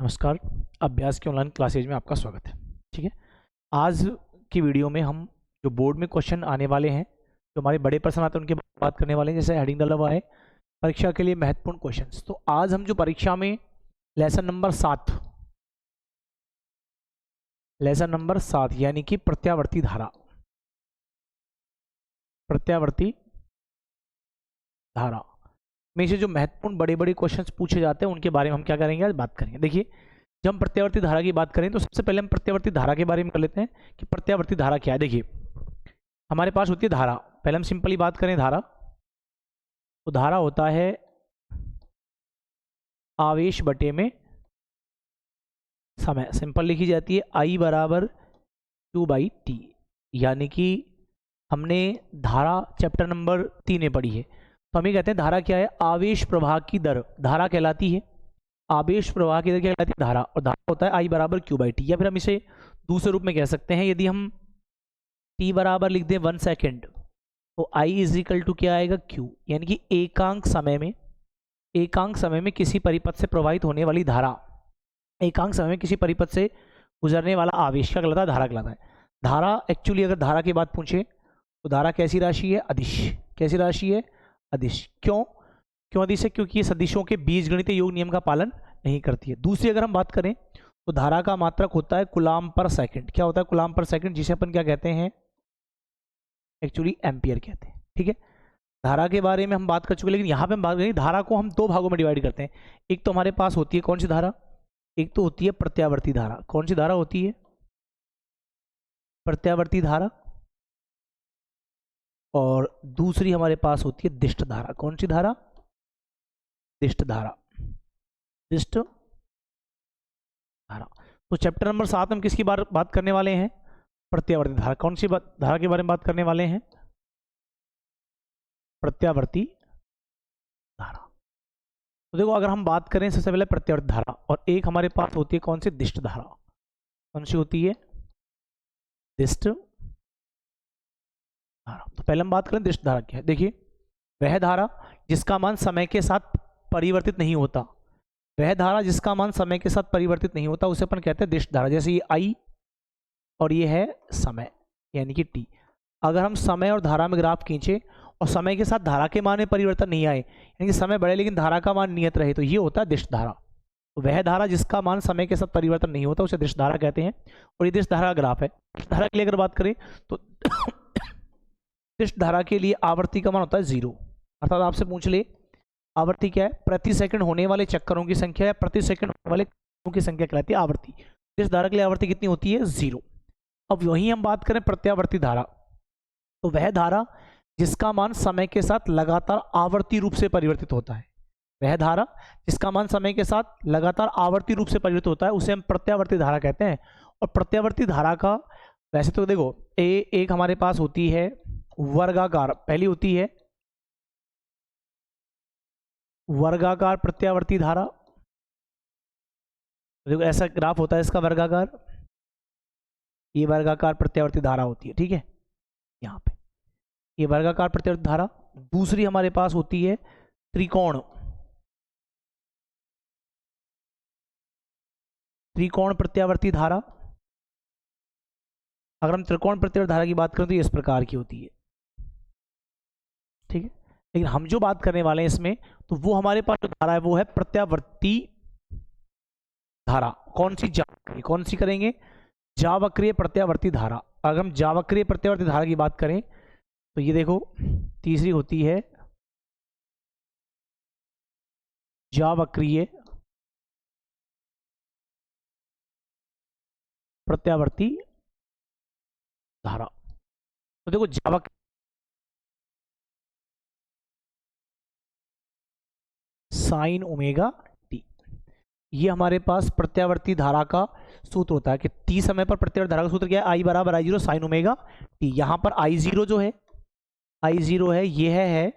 नमस्कार। अभ्यास के ऑनलाइन क्लासेज में आपका स्वागत है। ठीक है, आज की वीडियो में हम जो बोर्ड में क्वेश्चन आने वाले हैं, जो हमारे बड़े प्रश्न आते हैं उनके बारे में बात करने वाले हैं। जैसे हेडिंग डाला हुआ है परीक्षा के लिए महत्वपूर्ण क्वेश्चंस। तो आज हम जो परीक्षा में लेसन नंबर 7 यानी कि प्रत्यावर्ती धारा में से जो महत्वपूर्ण बड़े बड़े क्वेश्चंस पूछे जाते हैं उनके बारे में हम क्या करेंगे, आज बात करेंगे। देखिए, जब हम प्रत्यावर्ती धारा की बात करें तो सबसे पहले हम प्रत्यावर्ती धारा के बारे में कर लेते हैं कि प्रत्यावर्ती धारा क्या है। देखिए, हमारे पास होती है धारा। पहले हम सिंपली बात करें धारा, तो धारा होता है आवेश बटे में समय। सिंपल लिखी जाती है I बराबर Q/T। यानी कि हमने धारा चैप्टर नंबर 3 में पढ़ी है, तो हम ये कहते हैं धारा क्या है, आवेश प्रवाह की दर धारा कहलाती है। आवेश प्रवाह की दर क्या कहलाती है, धारा। और धारा होता है I बराबर Q/T। या फिर हम इसे दूसरे रूप में कह सकते हैं, यदि हम T बराबर लिख दें 1 सेकेंड, तो I इज इक्वल टू क्या आएगा, Q। यानी कि एकांक समय में किसी परिपथ से प्रवाहित होने वाली धारा, एकांक समय में किसी परिपथ से गुजरने वाला आवेश क्या कहलाता है, धारा कहलाता है। धारा एक्चुअली अगर धारा की बात पूछे तो धारा कैसी राशि है, अदिश। कैसी राशि है, अदिश। क्यों अदिश है, क्योंकि ये सदिशों के बीजगणितीय योग नियम का पालन नहीं करती है। दूसरी अगर हम बात करें तो धारा का मात्रक होता है कूलाम पर सेकंड। क्या होता है, कूलाम पर सेकंड, जिसे अपन क्या कहते हैं, एक्चुअली एम्पियर कहते हैं। ठीक है, धारा के बारे में हम बात कर चुके, लेकिन यहाँ पे हम बात करें धारा को हम दो भागों में डिवाइड करते हैं। एक तो हमारे पास होती है कौन सी धारा, एक तो होती है प्रत्यावर्ती धारा। कौन सी धारा होती है, प्रत्यावर्ती धारा। और दूसरी हमारे पास होती है दिष्ट धारा। कौन सी धारा, दिष्ट धारा। दिष्ट धारा। तो चैप्टर नंबर 7 हम किसकी बात करने वाले हैं, प्रत्यावर्ती धारा। कौन सी धारा के बारे में बात करने वाले हैं, प्रत्यावर्ती धारा। तो देखो, अगर हम बात करें सबसे पहले प्रत्यावर्ती धारा, और एक हमारे पास होती है कौन सी, दिष्ट धारा। कौन सी होती है, दिष्ट धारा। तो पहले हम बात करें दिष्ट धारा क्या है। देखिए, वह धारा जिसका मान समय के साथ परिवर्तित नहीं होता, वह धारा जिसका मान समय के साथ परिवर्तित नहीं होता उसे अपन कहते हैं दिष्ट धारा। जैसे ये I और ये है समय यानी कि T। अगर हम समय और धारा में ग्राफ खींचे और समय के साथ धारा के मान में परिवर्तन नहीं आए, यानी कि समय बढ़े लेकिन धारा का मान नियत रहे, तो ये होता है दिष्ट धारा। तो वह धारा जिसका मान समय के साथ परिवर्तन नहीं होता उसे दिष्ट धारा कहते हैं। और ये दिष्ट धारा का ग्राफ है। धारा के लिए अगर बात करें तो दिष्ट धारा के लिए आवर्ती का मान होता है 0। अर्थात आपसे पूछ ले आवर्ती क्या है, प्रति सेकंड होने वाले चक्करों की संख्या या प्रति सेकंड होने वाले चक्करों की संख्या कहलाती है आवर्ती। दिष्ट धारा के लिए आवर्ती कितनी होती है, 0। अब वहीं हम बात करें प्रत्यावर्ती धारा, तो वह धारा जिसका मान समय के साथ लगातार आवर्ती रूप से परिवर्तित होता है, वह धारा जिसका मान समय के साथ लगातार आवर्ती रूप से परिवर्तित होता है उसे हम प्रत्यावर्ती धारा कहते हैं। और प्रत्यावर्ती धारा का वैसे तो देखो, एक हमारे पास होती है वर्गाकार, पहली होती है वर्गाकार प्रत्यावर्ती धारा। देखो ऐसा ग्राफ होता है इसका वर्गाकार, ये वर्गाकार प्रत्यावर्ती धारा होती है। ठीक है, यहाँ पे ये वर्गाकार प्रत्यावर्ती धारा। दूसरी हमारे पास होती है त्रिकोण प्रत्यावर्ती धारा। अगर हम त्रिकोण प्रत्यावर्ती धारा की बात करें तो ये इस प्रकार की होती है। ठीक है, लेकिन हम जो बात करने वाले हैं इसमें, तो वो हमारे पास जो धारा है वो है प्रत्यावर्ती धारा। कौन सी करेंगे, जावक्रीय प्रत्यावर्ती धारा। अगर हम जावक्रीय प्रत्यावर्ती धारा की बात करें तो ये देखो, तीसरी होती है जावक्रीय प्रत्यावर्ती धारा। तो देखो जावक साइन ओमेगा टी, ये हमारे पास प्रत्यावर्ती धारा का सूत्र होता है कि टी समय पर प्रत्यावर्ती धारा का सूत्र क्या है, आई बराबर I zero sine omega T. यहां पर आई जीरो जो है, आई जीरो है, ये है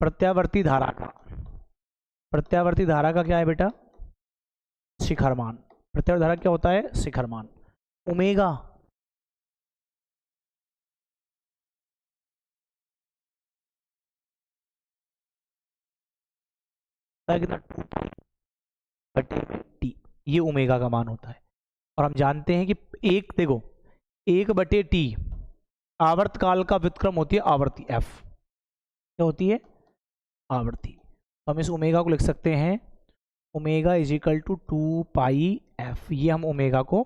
प्रत्यावर्ती धारा का, प्रत्यावर्ती धारा का क्या है बेटा, शिखर मान। प्रत्यावर्ती धारा क्या होता है, शिखर मान। ओमेगा कितना, बटे टी, ये ओमेगा का मान होता है। और हम जानते हैं कि एक देखो 1/t आवर्तकाल का व्युत्क्रम होती है आवर्ती f, क्या होती है आवर्ती। तो हम इस ओमेगा को लिख सकते हैं omega is equal to 2πf, ये हम ओमेगा को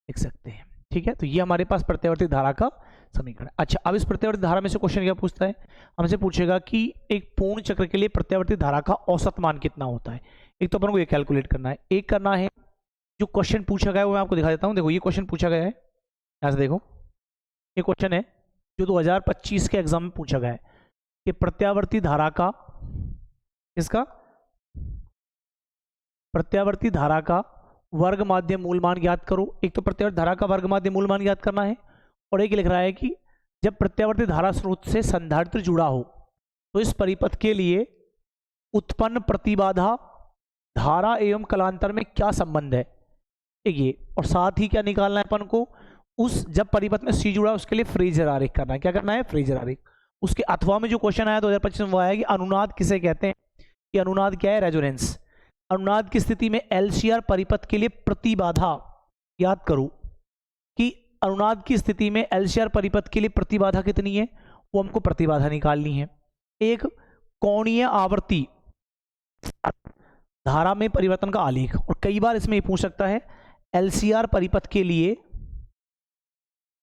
लिख सकते हैं। ठीक है, तो ये हमारे पास प्रत्यावर्ती धारा का समीकरण। अच्छा, अब इस प्रत्यावर्ती धारा में से क्वेश्चन क्या पूछता है, हमसे पूछेगा कि एक पूर्ण चक्र के लिए प्रत्यावर्ती धारा का औसत मान कितना होता है। एक तो अपन को ये कैलकुलेट करना है, एक करना है जो क्वेश्चन पूछा गया है वो मैं आपको दिखा देता हूँ। देखो ये क्वेश्चन पूछा गया है, यहाँ से देखो ये क्वेश्चन है जो 2025 के एग्जाम में पूछा गया है कि प्रत्यावर्ती धारा का, इसका प्रत्यावर्ती धारा का वर्ग माध्य मूल मान ज्ञात करो। एक तो प्रत्यावर्ती धारा का वर्ग माध्य मूल मान ज्ञात करना है, और एक लिख रहा है कि जब प्रत्यावर्ती धारा स्रोत से संधारित्र जुड़ा हो तो इस परिपथ के लिए उत्पन्न प्रतिबाधा धारा एवं कलांतर में क्या संबंध है, ये। और साथ ही क्या निकालना है अपन को, उस जब परिपथ में सी जुड़ा उसके लिए फ्रेजर आरेख करना है। क्या करना है, फ्रेजर आरेख। उसके अथवा में जो क्वेश्चन आया 2025 में वो आया कि अनुनाद किसे कहते हैं, कि अनुनाद क्या है, रेजोनेंस। अनुनाद की स्थिति में एलसीआर परिपथ के लिए प्रतिबाधा याद करो कि अनुनाद की स्थिति में एलसीआर परिपथ के लिए प्रतिबाधा कितनी है, वो हमको प्रतिबाधा निकालनी है। एक कोणीय आवर्ती धारा में परिवर्तन का आलेख, और कई बार इसमें ये पूछ सकता है एलसीआर परिपथ के लिए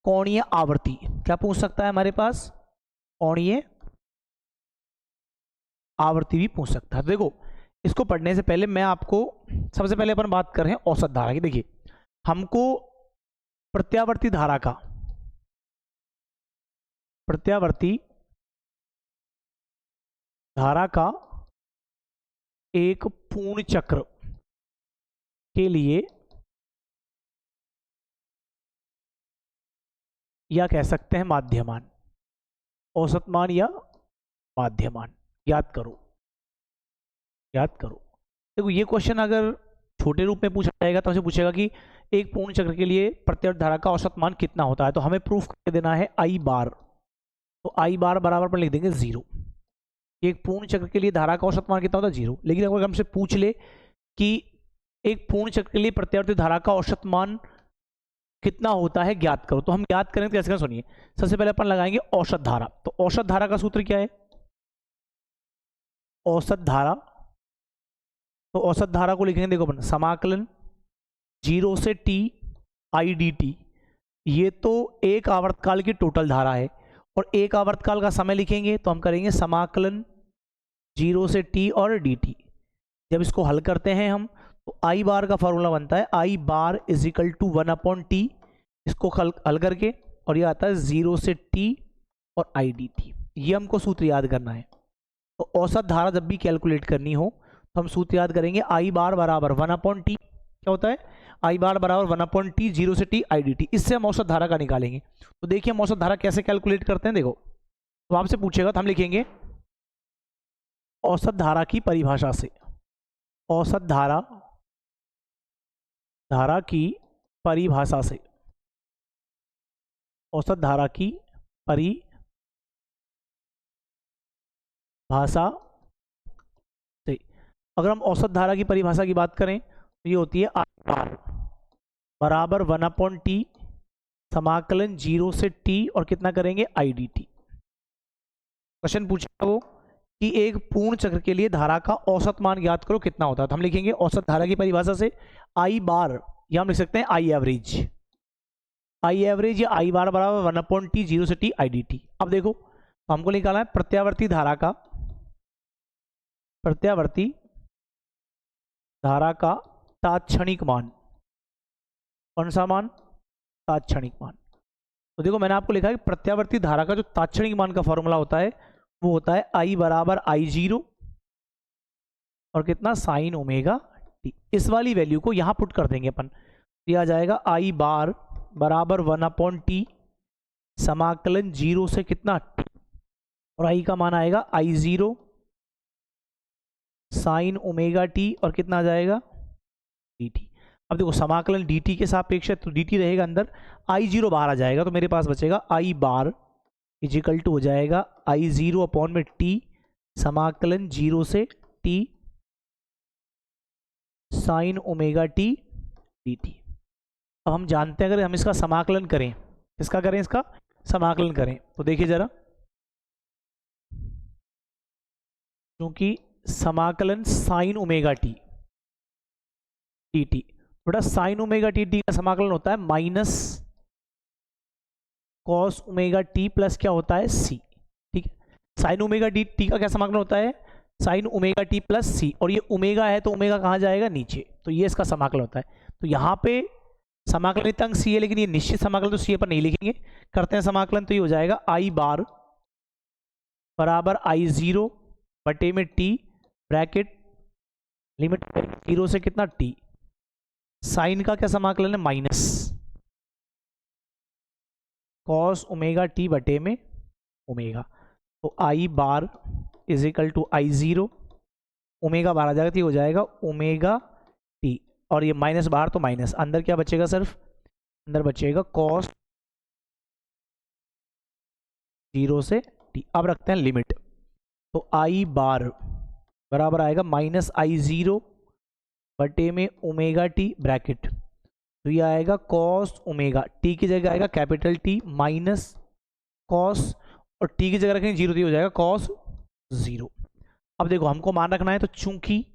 कोणीय आवर्ती, क्या पूछ सकता है हमारे पास, कोणीय आवर्ती भी पूछ सकता है। देखो इसको पढ़ने से पहले मैं आपको, सबसे पहले अपन बात कर रहे हैं औसत धारा की। देखिए हमको प्रत्यावर्ती धारा का, प्रत्यावर्ती धारा का एक पूर्ण चक्र के लिए, या कह सकते हैं माध्यमान, औसत मान या माध्यमान, याद करो याद करो। देखो ये क्वेश्चन अगर छोटे रूप में पूछा जाएगा तो हमसे पूछेगा कि एक पूर्ण चक्र के लिए प्रत्यावर्ती धारा का औसत मान कितना होता है, तो हमें प्रूफ करके देना है आई बार। तो आई बार बराबर पर लिख देंगे 0। एक पूर्ण चक्र के लिए धारा का औसत मान कितना होता है, 0। लेकिन अगर हमसे पूछ ले कि एक पूर्ण चक्र के लिए प्रत्यावर्ती धारा का औसत मान कितना होता है ज्ञात करो, तो हम ज्ञात करेंगे कैसे, सुनिए। सबसे पहले अपन लगाएंगे औसत धारा। तो औसत धारा का सूत्र क्या है, औसत धारा, तो औसत धारा को लिखेंगे, देखो अपन समाकलन 0 से t आई डी टी, ये तो एक आवर्तकाल की टोटल धारा है, और एक आवर्तकाल का समय लिखेंगे तो हम करेंगे समाकलन 0 से t और dt। जब इसको हल करते हैं हम तो आई बार का फॉर्मूला बनता है I bar is equal to 1/t, इसको हल करके, और ये आता है 0 से t और आई डी टी। ये हमको सूत्र याद करना है। तो औसत धारा जब भी कैलकुलेट करनी हो तो हम सूत्र याद करेंगे आई बार बराबर 1/t, क्या होता है आई बार बराबर 1/t 0 से t आई डी टी। इससे हम औसत धारा का निकालेंगे। तो देखिए हम औसत धारा कैसे कैलकुलेट करते हैं। देखो तो आपसे पूछेगा तो हम लिखेंगे औसत धारा की परिभाषा से, औसत धारा की परिभाषा से, औसत धारा की परिभाषा से। अगर हम औसत धारा की परिभाषा की बात करें तो ये होती है आई बार बराबर 1/t समाकलन 0 से t और कितना करेंगे आई डी टी। क्वेश्चन पूछा वो कि एक पूर्ण चक्र के लिए धारा का औसत मान ज्ञात करो कितना होता है, तो हम लिखेंगे औसत धारा की परिभाषा से आई बार, या हम लिख सकते हैं आई एवरेज, आई एवरेज या आई बार बराबर 1/t 0 से t आई डी टी। अब देखो तो हमको निकालना है प्रत्यावर्ती धारा का, प्रत्यावर्ती धारा का तात्क्षणिक मान। कौन सा मान, तात्क्षणिक मान। तो देखो मैंने आपको लिखा है कि प्रत्यावर्ती धारा का जो तात्क्षणिक मान का फॉर्मूला होता है वो होता है आई बराबर I0 और कितना साइन ओमेगा टी। इस वाली वैल्यू को यहां पुट कर देंगे अपन, ये आ जाएगा आई बार बराबर 1/t समाकलन 0 से कितना t, और आई का मान आएगा I0 साइन ओमेगा टी और कितना आ जाएगा dt। अब देखो समाकलन dt के सापेक्ष है तो dt रहेगा अंदर, I0 बाहर आ जाएगा तो मेरे पास बचेगा आई बार इजिकल टू हो जाएगा I0 अपॉन में t समाकलन 0 से t sign omega T D T. अब हम जानते हैं अगर हम इसका समाकलन करें, इसका करें, इसका समाकलन करें तो देखिए जरा, क्योंकि समाकलन sign omega T D T, बेटा साइन ओमेगा टी टी का समाकलन होता है minus cos omega T plus क्या होता है सी। ठीक है, साइन ओमेगा डी टी का क्या समाकलन होता है, साइन ओमेगा टी प्लस सी, और ये ओमेगा है तो ओमेगा कहाँ जाएगा, नीचे, तो ये इसका समाकलन होता है। तो यहाँ पे समाकलन अंक सी है, लेकिन ये निश्चित समाकलन तो सी पर नहीं लिखेंगे, करते हैं समाकलन, तो ये हो जाएगा आई बार बराबर आई जीरो बटे में टी ब्रैकेट लिमिट जीरो से कितना टी, साइन का क्या समाकलन है माइनस कॉस ओमेगा टी बटे में ओमेगा, तो I bar is equal to I zero, omega बाहर आ जाएगा तो ये हो जाएगा ओमेगा टी, और ये माइनस बाहर तो माइनस, अंदर क्या बचेगा, सिर्फ अंदर बचेगा कॉस जीरो से टी। अब रखते हैं लिमिट, तो आई बार बराबर आएगा माइनस आई जीरो बटे में ओमेगा टी ब्रैकेट, तो ये आएगा कॉस ओमेगा, टी की जगह आएगा कैपिटल टी माइनस कॉस, और टी की जगह रखेंगे जीरो, तो हो जाएगा कॉस जीरो। अब देखो हमको मान रखना है, तो चूंकि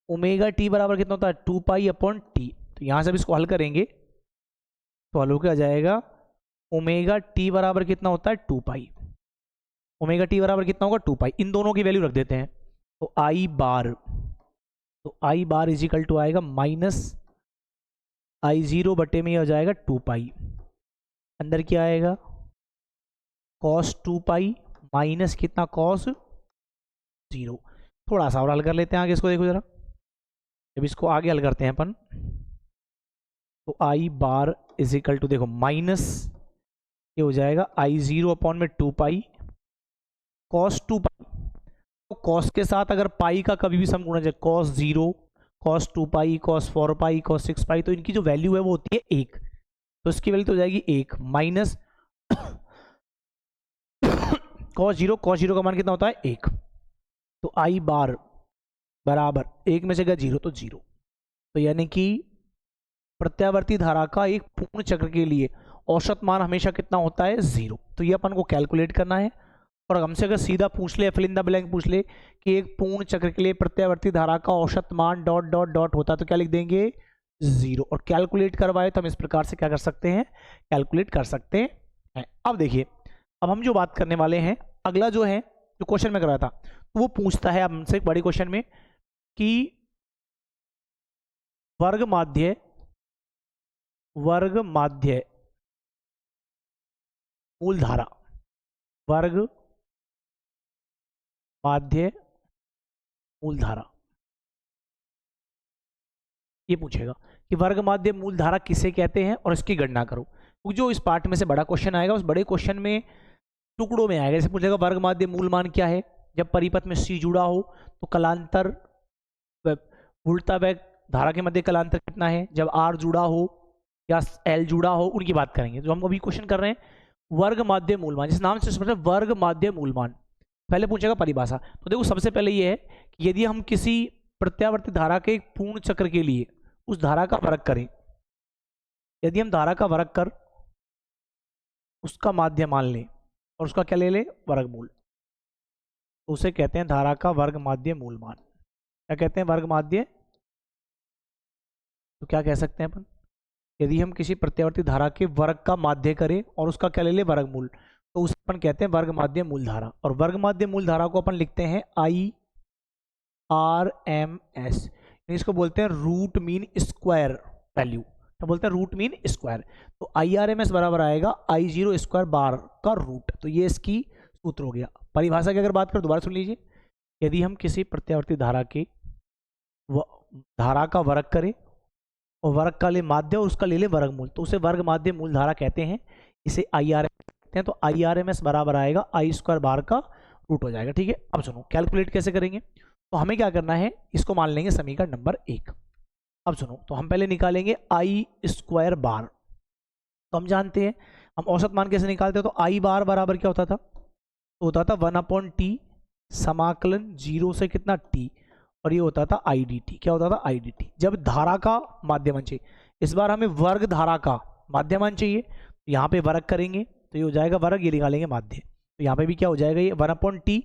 ओमेगा टी बराबर कितना होता है 2 पाई अपॉन टी, तो यहां से अब इसको हल करेंगे तो हल होकर आ जाएगा ओमेगा टी बराबर कितना होता है 2 पाई, ओमेगा टी बराबर कितना होगा 2 पाई, इन दोनों की वैल्यू रख देते हैं, तो I bar is equal to आएगा माइनस आई जीरो बटे में हो जाएगा 2 पाई, अंदर क्या आएगा कॉस 2 पाई माइनस कितना कॉस जीरो। थोड़ा सा और हल कर लेते हैं आगे इसको, देखो जरा, जब इसको आगे हल करते हैं अपन, तो I bar is equal to देखो माइनस ये हो जाएगा आई जीरो अपॉन में 2 पाई कॉस 2 पाई, तो कॉस के साथ अगर पाई का कभी भी सम गुणा जाए, कॉस जीरो, कॉस 2 पाई, कॉस 4 पाई, कॉस 6 पाई, तो इनकी जो वैल्यू है वो होती है 1, तो इसकी वैल्यू तो हो जाएगी 1 माइनस कॉस जीरो का मान कितना होता है 1, तो आई बार बराबर 1 में से गया 0 तो 0, तो यानी कि प्रत्यावर्ती धारा का एक पूर्ण चक्र के लिए औसत मान हमेशा कितना होता है 0। तो ये अपन को कैलकुलेट करना है, और हमसे अगर सीधा पूछ ले, फिल इन द ब्लैंक पूछ ले कि एक पूर्ण चक्र के लिए प्रत्यावर्ती धारा का औसत मान डॉट डॉट डॉट होता है, तो क्या लिख देंगे 0, और कैलकुलेट करवाए तो हम इस प्रकार से क्या कर सकते हैं, कैलकुलेट कर सकते हैं। अब देखिए, अब हम जो बात करने वाले हैं, अगला जो है, जो क्वेश्चन में कराया था, तो वो पूछता है हमसे एक बड़े क्वेश्चन में कि वर्ग माध्य मूल धारा, वर्ग माध्य मूल धारा, ये पूछेगा कि वर्ग माध्य मूल धारा किसे कहते हैं और इसकी गणना करो। तो जो इस पार्ट में से बड़ा क्वेश्चन आएगा, उस बड़े क्वेश्चन में टुकड़ों में आएगा। जैसे पूछेगा वर्ग माध्य मूल मान क्या है, जब परिपथ में सी जुड़ा हो तो कलांतर उल्टा वेग धारा के मध्य कलांतर कितना है, जब आर जुड़ा हो या एल जुड़ा हो, उनकी बात करेंगे। जो हम अभी क्वेश्चन कर रहे हैं वर्ग माध्य मूल मान, जिस नाम से वर्ग माध्य मूल मान, पहले पूछेगा परिभाषा। तो देखो सबसे पहले ये है कि यदि हम किसी प्रत्यावर्ती धारा के एक पूर्ण चक्र के लिए उस धारा का वर्ग करें, यदि हम धारा का वर्ग कर उसका माध्य मान लें और उसका क्या ले लें वर्गमूल, तो उसे कहते हैं धारा का वर्ग माध्य मूल मान। क्या कहते हैं वर्ग माध्य, तो क्या कह सकते हैं अपन, यदि हम किसी प्रत्यावर्ती धारा के वर्ग का माध्य करें और उसका क्या ले लें वर्गमूल, तो उसे अपन कहते हैं वर्ग माध्य मूल धारा। और वर्ग माध्य मूल धारा को अपन लिखते हैं IRMS, इसको बोलते हैं रूट मीन स्क्वायर वैल्यू, क्या बोलते हैं रूट मीन स्क्वायर। तो IRMS बराबर आएगा I0 स्क्वायर बार का रूट। तो ये इसकी सूत्र हो गया। परिभाषा की अगर बात करें, दोबारा सुन लीजिए, यदि हम किसी प्रत्यावर्ती धारा के धारा का वर्ग करें और वर्ग का ले माध्य और उसका ले ले वर्गमूल, तो उसे वर्ग माध्य मूल धारा कहते हैं, इसे IRMS कहते हैं। तो IRMS बराबर आएगा I स्क्वायर बार का रूट हो जाएगा। ठीक है, अब सुनो कैलकुलेट कैसे करेंगे। तो हमें क्या करना है, इसको मान लेंगे समीकरण नंबर 1। अब सुनो, तो हम पहले निकालेंगे I स्क्वायर बार। तो हम जानते हैं हम औसत मान कैसे निकालते हैं, तो I बार बराबर क्या होता था, तो होता था 1/t समाकलन 0 से कितना t, और ये होता था आई डी टी। क्या होता था? I D T. जब धारा का माध्यमान चाहिए, इस बार हमें वर्ग धारा का माध्यमान चाहिए, तो यहाँ पे वर्ग करेंगे तो ये हो जाएगा वर्ग, ये निकालेंगे माध्य, तो यहाँ पे भी क्या हो जाएगा, ये 1/t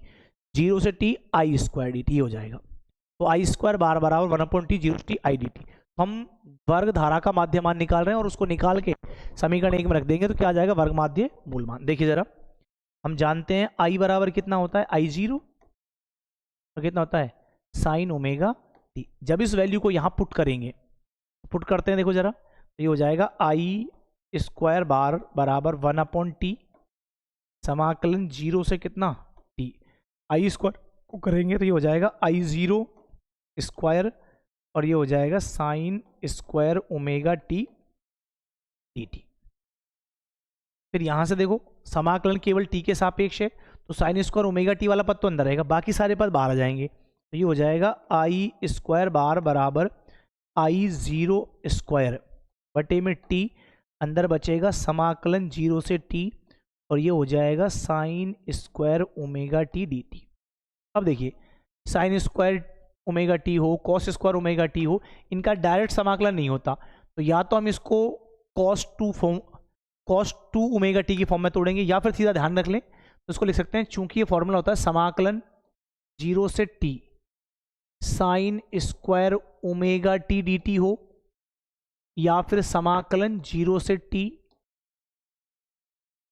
0 से t आई स्क्वायर डी टी हो जाएगा। तो आई स्क्वायर बार बराबर 1/t 0 से t आई डी टी। हम वर्ग धारा का माध्यमान निकाल रहे हैं और उसको निकाल के समीकरण 1 में रख देंगे तो क्या आ जाएगा, वर्ग माध्य मूलमान। देखिए जरा, हम जानते हैं आई बराबर कितना होता है, आई जीरो, और कितना होता है साइन ओमेगा टी। जब इस वैल्यू को यहाँ पुट करेंगे, पुट करते हैं, देखो जरा, तो ये हो जाएगा आई स्क्वायर बार बराबर 1/t समाकलन 0 से कितना t, आई स्क्वायर को करेंगे तो ये हो जाएगा आई जीरो स्क्वायर, और ये हो जाएगा sine square omega T D T. फिर यहाँ से देखो समाकलन केवल t के सापेक्ष है, तो साइन स्क्वायर ओमेगा टी वाला पद तो अंदर रहेगा, बाकी सारे पद बाहर आ जाएंगे। तो ये हो जाएगा आई स्क्वायर बार बराबर आई जीरो स्क्वायर बटे में t, अंदर बचेगा समाकलन 0 से t, और ये हो जाएगा sine square omega T D T. अब देखिए, साइन स्क्वायर ओमेगा टी हो, कॉस स्क्वायर ओमेगा टी हो, इनका डायरेक्ट समाकलन नहीं होता, तो या तो हम इसको कॉस टू ओमेगा टी की फॉर्म में तोड़ेंगे, या फिर सीधा ध्यान रख लें तो इसको लिख सकते हैं, चूंकि ये फॉर्मूला होता है समाकलन 0 से t sine square omega T D T हो, या फिर समाकलन 0 से t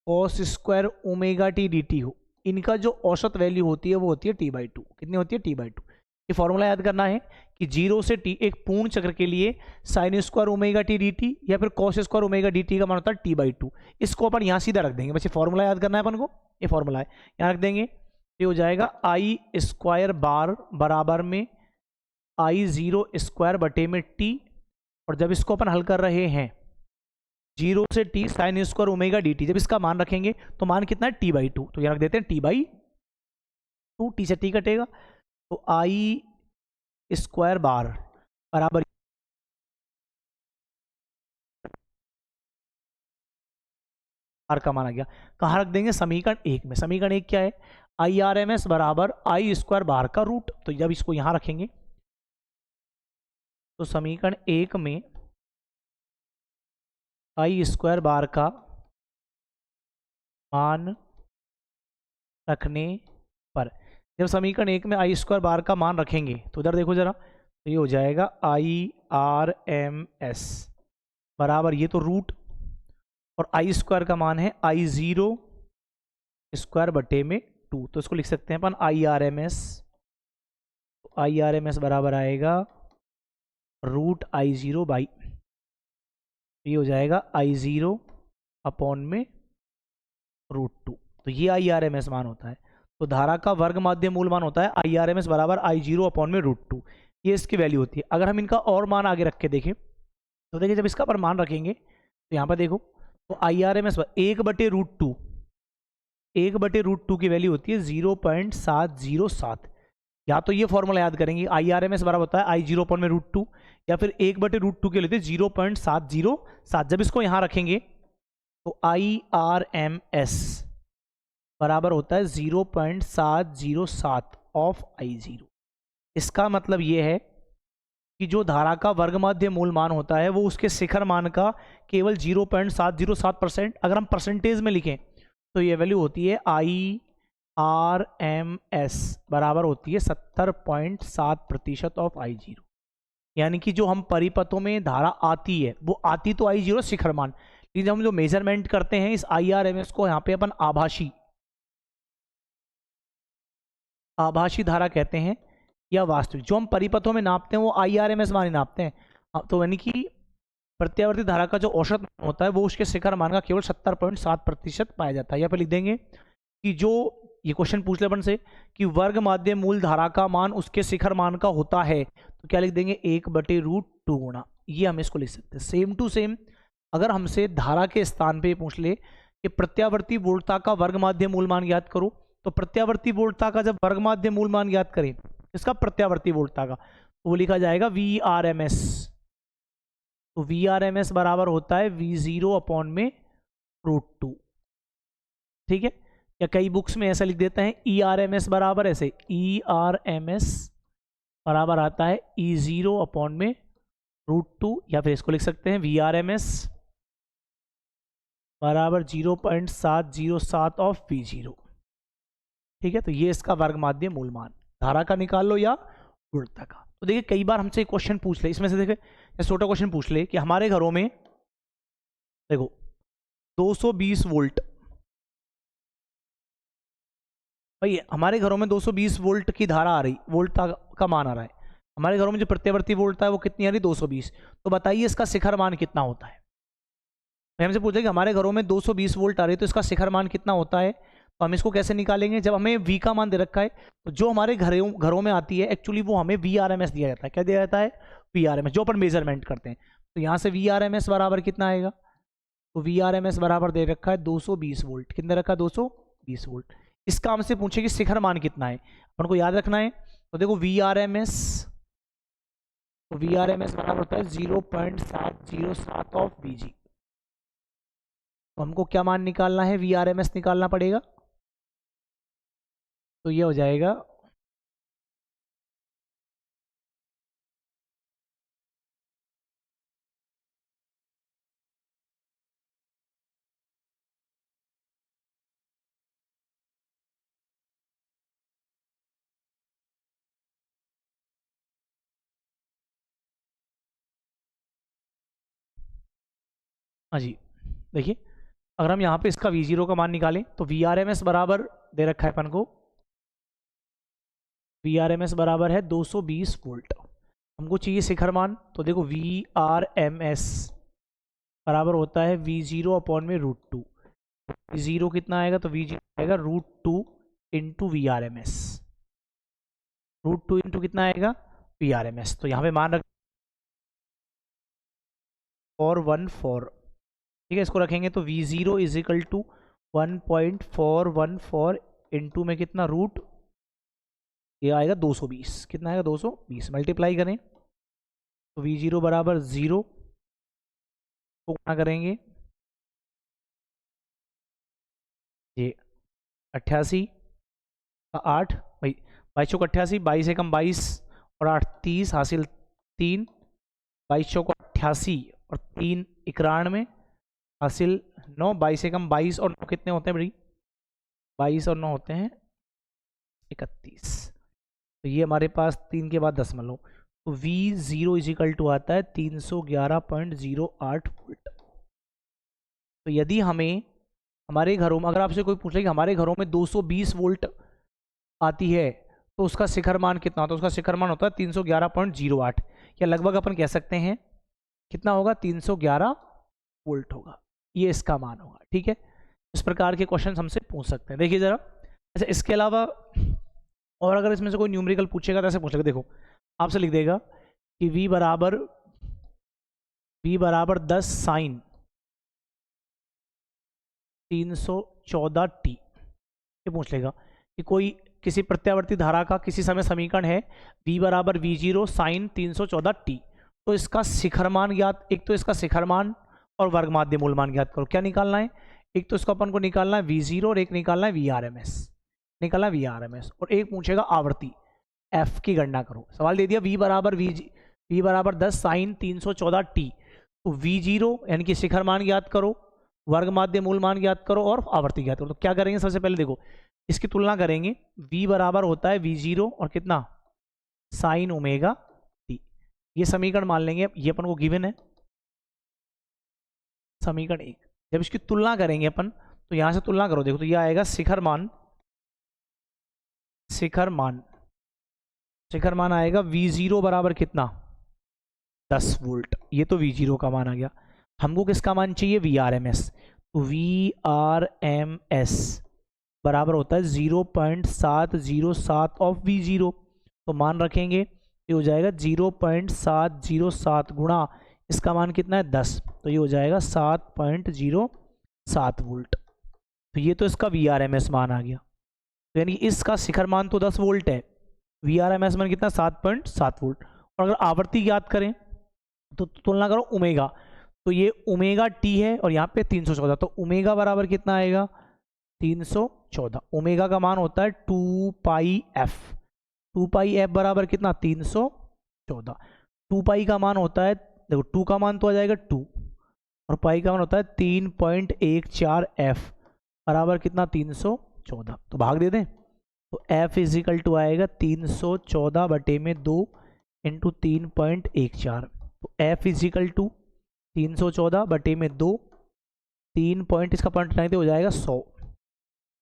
cos square omega T D T हो, इनका जो औसत वैल्यू होती है वो होती है t/2। कितनी होती है? t/2। ये फॉर्मूला याद करना है कि 0 से t एक पूर्ण चक्र के लिए sine square omega T D T या फिर cos square omega D T का मान होता है t/2। इसको अपन यहाँ सीधा रख देंगे, बस ये फॉर्मूला याद करना है अपन को, ये फॉर्मूला है, यहाँ रख देंगे। ये हो जाएगा आई स्क्वायर बार बराबर में आई जीरो स्क्वायर बटे में t, और जब इसको अपन हल कर रहे हैं 0 से t sine square omega D T, जब इसका मान रखेंगे तो मान कितना है t/2, तो यहाँ रख देते हैं t/2, t से t कटेगा, तो आई स्क्वायर बार बराबर आर का मान आ गया। कहाँ रख देंगे? समीकरण 1 में। समीकरण 1 क्या है? आई आर एम एस बराबर आई स्क्वायर बार का रूट, तो जब इसको यहां रखेंगे तो समीकरण 1 में आई स्क्वायर बार का मान रखने पर, जब समीकरण 1 में आई स्क्वायर बार का मान रखेंगे तो उधर देखो जरा, तो ये हो जाएगा आई आर एम एस बराबर, ये तो रूट, और आई स्क्वायर का मान है आई जीरो स्क्वायर बटे में 2, तो इसको लिख सकते हैं अपन I R M S. I R M S बराबर आएगा रूट आई जीरो बाई, ये हो जाएगा आई जीरो अपॉन में रूट 2, तो ये आई आर एम एस मान होता है। तो धारा का वर्ग माध्य मूल मान होता है आई आर एम एस बराबर आई जीरो अपॉन में रूट 2, ये इसकी वैल्यू होती है। अगर हम इनका और मान आगे रख के देखें तो देखिए, जब इसका पर मान रखेंगे तो यहाँ पर देखो, तो आई आर एम एस 1/√2, 1/√2 की वैल्यू होती है 0.707। या तो ये फॉर्मूला याद करेंगे, आई आर एम एस बराबर होता है आई जीरो अपॉन में √2, या फिर 1/√2 के लेते 0.707। जब इसको यहाँ रखेंगे तो आई आर एम एस बराबर होता है 0.707 ऑफ आई जीरो। इसका मतलब ये है कि जो धारा का वर्ग माध्य मूल मान होता है वो उसके शिखर मान का केवल 0.707%, अगर हम परसेंटेज में लिखें तो ये वैल्यू होती है आई आर एम एस बराबर होती है 70.7% ऑफ आई जीरो। यानी कि जो हम परिपथों में धारा आती है वो आती तो आई जीरो शिखर मान, लेकिन हम जो मेजरमेंट करते हैं इस आई आर एम एस को यहाँ पे अपन आभासी धारा कहते हैं, या वास्तविक। जो हम परिपथों में नापते हैं वो आई आर एम एस मान ही नापते हैं। तो यानी कि प्रत्यावर्ती धारा का जो औसत मान होता है वो उसके शिखर मान का केवल 70.7% पाया जाता है। या फिर लिख देंगे कि जो ये क्वेश्चन पूछ ले अपन से कि वर्ग माध्य मूल धारा का मान उसके शिखर मान का होता है, तो क्या लिख देंगे 1/√2 गुणा, ये हम इसको लिख सकते हैं। सेम टू सेम अगर हमसे धारा के स्थान पे पूछ ले कि प्रत्यावर्ती वोल्टता का वर्ग माध्य मूल मान ज्ञात करो, तो प्रत्यावर्ती वोल्टता का जब वर्ग माध्य मूल मान ज्ञात करें इसका प्रत्यावर्ती वोल्टता का, तो वो लिखा जाएगा वी आर एम एस। तो वी आर एम एस बराबर होता है V0 अपॉन में √2, ठीक है। या कई बुक्स में ऐसा लिख देते हैं ई आर एम एस बराबर ऐसे ई आर एम एस बराबर आता है E0 अपॉन में √2, या फिर इसको लिख सकते हैं VRMS बराबर 0.707 ऑफ V0। ठीक है, तो ये इसका वर्ग माध्य मूल मान, धारा का निकाल लो या गुणता का। तो देखिए कई बार हमसे क्वेश्चन पूछ ले, इसमें से देखिए छोटा क्वेश्चन पूछ ले कि हमारे घरों में देखो 220 वोल्ट, भाई हमारे घरों में 220 वोल्ट की धारा आ रही, वोल्ट का मान आ रहा है। हमारे घरों में जो प्रत्यावर्ती वोल्ट है वो कितनी आ रही, 220। तो बताइए इसका शिखर मान कितना होता है। मैं हमसे पूछे कि हमारे घरों में 220 वोल्ट आ रही है तो इसका शिखर मान कितना होता है। तो हम इसको कैसे निकालेंगे, जब हमें V का मान दे रखा है तो जो हमारे घरों में आती है एक्चुअली वो हमें VRMS दिया जाता है। क्या दिया जाता है, VRMS, जो अपन मेजरमेंट करते हैं। तो यहाँ से VRMS बराबर कितना आएगा, तो VRMS बराबर दे रखा है 220 वोल्ट। कितने रखा है, 220 वोल्ट। इसका हमसे पूछे कि शिखर मान कितना है, अपन को याद रखना है। तो देखो VRMS, तो VRMS बराबर होता है 0.707 ऑफ VG। तो हमको क्या मान निकालना है, VRMS निकालना पड़ेगा। तो ये हो जाएगा हाँ जी, देखिए अगर हम यहाँ पे इसका V0 का मान निकालें तो VRMS बराबर दे रखा है अपन को, VRMS बराबर है 220 वोल्ट। हमको चाहिए शिखर मान, तो देखो VRMS बराबर होता है V0 अपॉन में √2। V0 कितना आएगा, तो V0 आएगा √2 इंटू VRMS। √2 इंटू कितना आएगा, VRMS। तो यहाँ पे मान रख 414, ठीक है, इसको रखेंगे तो V0 is equal to 1.414 into में कितना रूट, ये आएगा 220। कितना आएगा, 220। मल्टीप्लाई करें तो V0 बराबर 0 को गुणा करेंगे, ये 88 का 8, भाई 22 चौक 88, 22 एकम 22 और 8 30, हासिल 3, 22 चौक 88 और 3 91, हासिल 9, 22 एकम 22 और 9 कितने होते हैं भाई, 22 और 9 होते हैं 31। तो ये हमारे पास 3 के बाद दशमलव, तो V0 इज इक्वल टू आता है 311.08 वोल्ट। तो यदि हमें हमारे घरों में, अगर आपसे कोई पूछ ले कि हमारे घरों में 220 वोल्ट आती है तो उसका शिखर मान कितना होता है, उसका शिखर मान होता है 311.08, या लगभग अपन कह सकते हैं कितना होगा, 311 वोल्ट होगा, ये इसका मान होगा। ठीक है, इस प्रकार के क्वेश्चन हमसे पूछ सकते हैं। देखिए जरा, अच्छा इसके अलावा और अगर इसमें से कोई न्यूमेरिकल पूछेगा तो ऐसे पूछेगा, देखो आपसे लिख देगा कि V बराबर 10 साइन 314t, ये पूछ लेगा कि कोई किसी प्रत्यावर्ती धारा का किसी समय समीकरण है V बराबर V0 साइन 314t, तो इसका शिखर मान ज्ञात, एक तो इसका शिखर मान और वर्ग माध्य मूल मान ज्ञात करो। क्या निकालना है, एक तो इसको अपन को निकालना है V0 और एक निकालना है VRMS, निकालना है VRMS, और एक पूछेगा आवर्ती F की गणना करो। सवाल दे दिया V बराबर 10 साइन 314t, तो V0 यानी कि शिखर मान ज्ञात करो, वर्ग माध्य मूल मान ज्ञात करो और आवर्ती ज्ञात करो। तो क्या करेंगे, सबसे पहले देखो इसकी तुलना करेंगे। V बराबर होता है V0 और कितना, साइन ओमेगा t, ये समीकरण मान लेंगे, ये अपन को गिवन है समीकरण 1। जब इसकी तुलना करेंगे अपन, तो यहां से तुलना करो, देखो तो ये आएगा शिखर मान आएगा V0 बराबर कितना, 10 वोल्ट, ये तो V0 का मान आ गया। हमको किसका मान चाहिए, VRMS, तो VRMS बराबर होता है 0.707 ऑफ V0, तो मान रखेंगे ये हो जाएगा 0.707 गुणा इसका मान कितना है 10, तो ये हो जाएगा 7.07 वोल्ट। तो ये तो इसका VRMS मान आ गया, तो यानी इसका शिखर मान तो 10 वोल्ट है, VRMS मान कितना 7.7 वोल्ट। और अगर आवर्ती ज्ञात करें तो तुलना करो ओमेगा, तो ये ओमेगा टी है और यहाँ पे 314, तो ओमेगा बराबर कितना आएगा 314। ओमेगा का मान होता है 2 पाई एफ, 2 पाई एफ बराबर कितना 314। 2 पाई का मान होता है, देखो 2 का मान तो आ जाएगा 2 और पाई का मान होता है 3.14 एफ बराबर कितना 314। तो भाग दे दें तो एफ इज इक्वल टू आएगा 314 बटे में 2 इंटू 3.14। तो एफ इज इक्वल टू 314 बटे में 2 3 पॉइंट इसका पॉइंट नहीं हो जाएगा 100।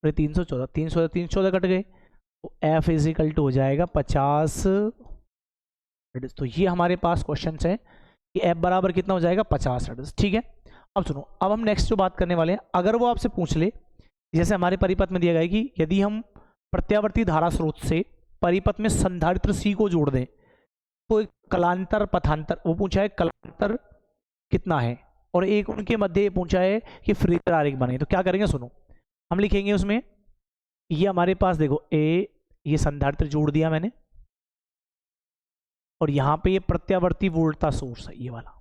314 314 कट गए तो एफ इज इक्वल टू हो जाएगा 50। तो ये हमारे पास क्वेश्चन है कि एफ बराबर कितना हो जाएगा 50। ठीक है, अब सुनो, अब हम नेक्स्ट जो बात करने वाले हैं, अगर वो आपसे पूछ ले, जैसे हमारे परिपथ में दिया गया है कि यदि हम प्रत्यावर्ती धारा स्रोत से परिपथ में संधारित्र सी को जोड़ दें तो एक कलांतर पथांतर, वो पूछा है कलांतर कितना है, और एक उनके मध्य पूछा है कि फ्रेजर आरेख बने। तो क्या करेंगे सुनो, हम लिखेंगे उसमें ये हमारे पास देखो ये संधारित्र जोड़ दिया मैंने, और यहाँ पे ये प्रत्यावर्ती वोल्टता सोर्स है ये वाला।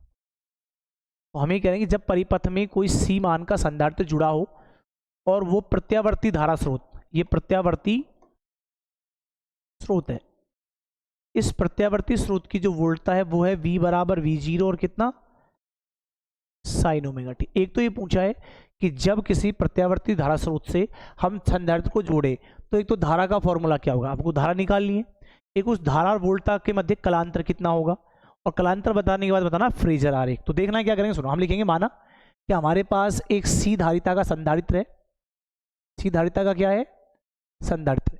तो हम ये करेंगे जब परिपथ में कोई सी मान का संधारित्र जुड़ा हो और वो प्रत्यावर्ती धारा स्रोत, ये प्रत्यावर्ती स्रोत है, इस प्रत्यावर्ती स्रोत की जो वोल्टता है वो है V बराबर V0 और कितना साइन ओमेगा टी। एक तो ये पूछा है कि जब किसी प्रत्यावर्ती धारा स्रोत से हम संधारित्र को जोड़े तो एक तो धारा का फॉर्मूला क्या होगा, आपको धारा निकालनी है, एक उस धारा और वोल्टता के मध्य कलांतर कितना होगा, और कलांतर बताने के बाद बताना फ्रेजर आरेख। तो देखना है क्या करेंगे सुनो, हम लिखेंगे माना कि हमारे पास एक सी धारिता का संधारित्र है, सी धारिता का क्या है संधारित्र,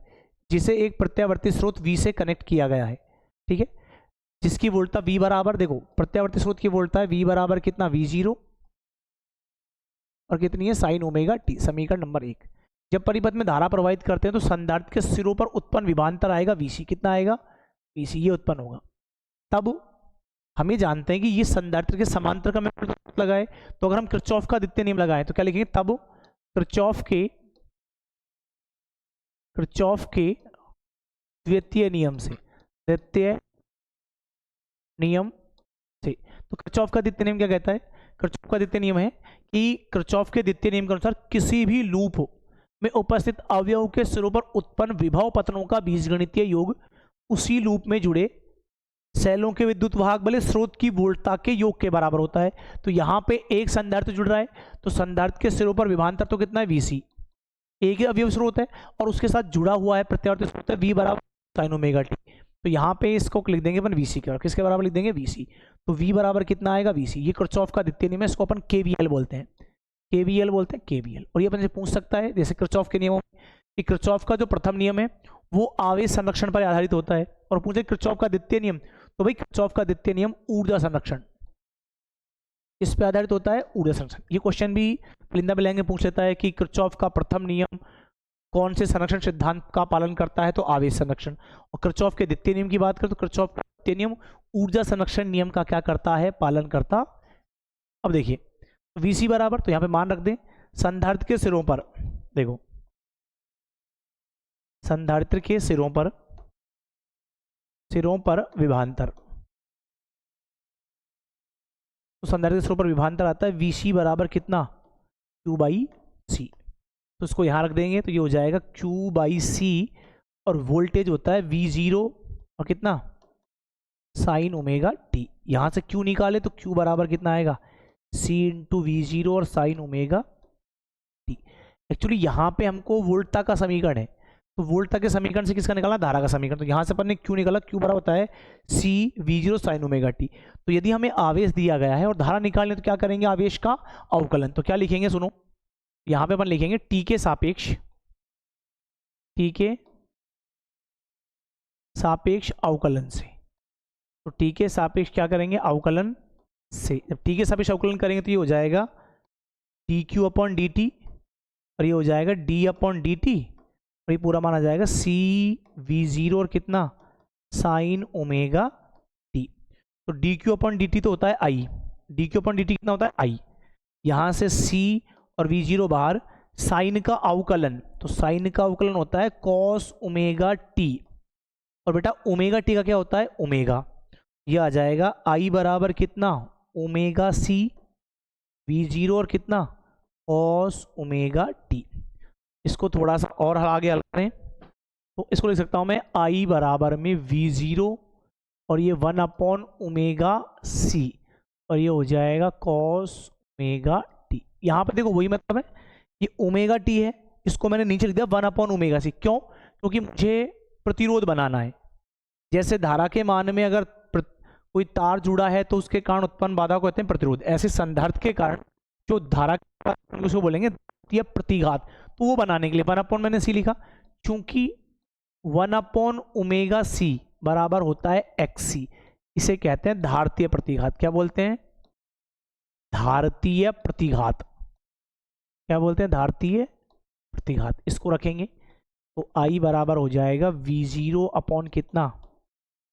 जिसे एक प्रत्यावर्ती स्रोत V से कनेक्ट किया गया है। ठीक है, जिसकी वोल्टता V बराबर, देखो प्रत्यावर्ती स्रोत की वोल्टता है V बराबर कितना V0 और कितनी है साइन ओमेगा टी। समीकरण नंबर 1, जब परिपथ में धारा प्रवाहित करते हैं तो संधारित्र के सिरों पर उत्पन्न विभवांतर आएगा Vc, कितना आएगा Vc, ये उत्पन्न होगा। तब हम ये जानते हैं कि ये संधारित्र के समांतर का मैं लगाए, तो अगर हम किरचॉफ का द्वितीय नियम लगाएं तो क्या लिखेंगे, तब किरचॉफ के द्वितीय नियम से, द्वितीय नियम से, तो किरचॉफ का द्वितीय नियम क्या कहता है, किरचॉफ का द्वितीय नियम है कि किरचॉफ के द्वितीय नियम के अनुसार किसी भी लूप में उपस्थित अवयव के सिरों पर उत्पन्न विभव पतनों का बीजगणितीय योग उसी लूप में जुड़े सेलों के विद्युत वाहक बल स्रोत की वोल्टता के योग के बराबर होता है। तो यहाँ पे एक संधारित्र जुड़ रहा है तो संधारित्र के सिरों पर विभवांतर तो कितना है Vc, एक ही अवयव स्रोत है और उसके साथ जुड़ा हुआ है प्रत्यावर्ती स्रोत है V बराबर साइन ओमेगा टी। तो यहाँ पे इसको लिख देंगे अपन Vc के, किसके बराबर लिख देंगे Vc। तो V बराबर कितना आएगा Vc, ये किरचॉफ का द्वितीय नियम है, इसको अपन KVL बोलते हैं, KVL बोलते हैं KVL। और ये अपन से पूछ सकता है जैसे किरचॉफ के नियमों में कि किरचॉफ का जो प्रथम नियम है वो आवेश संरक्षण पर आधारित होता है, और पूछे किरचॉफ का द्वितीय नियम, तो भाई किरचॉफ का द्वितीय नियम ऊर्जा संरक्षण, इस पे आधारित होता है ऊर्जा संरक्षण। ये क्वेश्चन भी लिंदा बिलैंग पूछ लेता है कि किरचॉफ का प्रथम नियम कौन से संरक्षण सिद्धांत का पालन करता है, तो आवेश संरक्षण। और किरचॉफ के द्वितीय नियम की बात करें तो किरचॉफ का द्वितीय नियम ऊर्जा संरक्षण नियम का क्या करता है, पालन करता। अब देखिए Vc बराबर, तो यहाँ पे मान रख दें संधारित्र के सिरों पर, देखो संधारित्र के सिरों पर विभवांतर, तो संधारित्र के सिरों पर विभवांतर आता है Vc बराबर कितना Q/C। तो इसको यहाँ रख देंगे तो ये हो जाएगा Q/C, और वोल्टेज होता है V0 और कितना साइन ओमेगा टी। यहाँ से Q निकाले तो Q बराबर कितना आएगा C इंटू V0 और साइन ओमेगा टी। एक्चुअली यहाँ पे हमको वोल्टता का समीकरण है, तो वोल्टता के समीकरण से किसका निकालना, धारा का समीकरण। तो यहाँ से अपन ने Q निकाला, Q बराबर होता है C V0 sign omega T. तो यदि हमें आवेश दिया गया है और धारा निकालने तो क्या करेंगे, आवेश का अवकलन। तो क्या लिखेंगे सुनो, यहाँ पे अपन लिखेंगे T के सापेक्ष अवकलन से। तो T के सापेक्ष क्या करेंगे, अवकलन से। जब T के सापेक्ष अवकलन करेंगे तो ये हो जाएगा dQ/dt, और ये हो जाएगा d/dt, और ये पूरा माना जाएगा C V0 और कितना साइन ओमेगा टी। तो dQ/dt तो होता है I, dQ/dt कितना होता है I, यहाँ से C और V0 बाहर, साइन का अवकलन, तो साइन का अवकलन होता है कॉस ओमेगा टी, और बेटा ओमेगा टी का क्या होता है ओमेगा, ये आ जाएगा I बराबर कितना ओमेगा C V0 और कितना कॉस ओमेगा टी। इसको थोड़ा सा और आगे हल करें तो इसको लिख सकता हूँ मैं I बराबर में V0 और ये 1/ओमेगा c और ये हो जाएगा cos ओमेगा t। यहाँ पर देखो वही मतलब है, ये ओमेगा t है, इसको मैंने नीचे लिख दिया 1/ओमेगा c। क्यों? क्योंकि मुझे प्रतिरोध बनाना है। जैसे धारा के मान में अगर कोई तार जुड़ा है तो उसके कारण उत्पन्न बाधा को कहते हैं प्रतिरोध। ऐसे संधारित्र के कारण जो धारा उसको बोलेंगे या प्रतिघात, तो वो बनाने के लिए 1/ मैंने c लिखा। चूंकि 1/ओमेगा c बराबर होता है xc, इसे कहते हैं धारतीय प्रतिघात। क्या बोलते हैं? धारतीय प्रतिघात। क्या बोलते हैं? धारतीय प्रतिघात। इसको रखेंगे तो I बराबर हो जाएगा V0 अपॉन कितना?